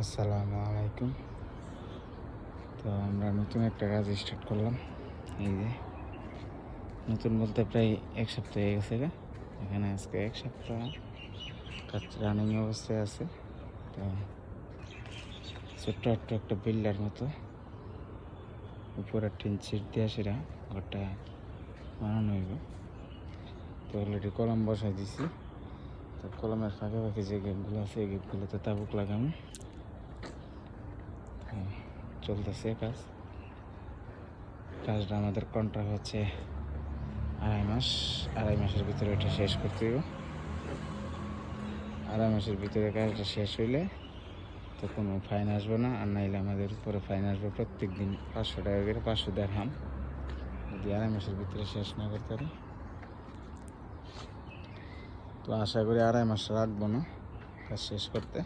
আসসালামু আলাইকুম। তো আমরা নতুন একটা কাজ স্টার্ট করলাম। এই যে নতুন বলতে প্রায় এক সপ্তাহ হয়ে গেছে এখানে আজকে এক সপ্তাহ কাজ রানিং অবস্থায় আছে। তো ছোট্ট একটা বিল্ডার মতো উপরে টিন ছিট দিয়ে সেটা ঘরটা বানানো হইব। তো অলরেডি কলম বসাই দিছি। তো কলমের ফাঁকে ফাঁকে যে গেটগুলো আছে এই গেটগুলোতে তাবুক লাগানো চলতেছে কাজটা আমাদের কন্ট্রাক্ট হচ্ছে আড়াই মাসের ভিতরে এটা শেষ করতে হবে। আড়াই মাসের ভিতরে কাজটা শেষ হইলে তো কোনো ফাইন আসবে না, আর নাইলে আমাদের উপরে ফাইন আসবে প্রত্যেক দিন 500 টাকা করে, 500 দিরহাম, যদি আড়াই মাসের ভিতরে শেষ না করতে পারি। তো আশা করি আড়াই মাস রাখবো না কাজ শেষ করতে।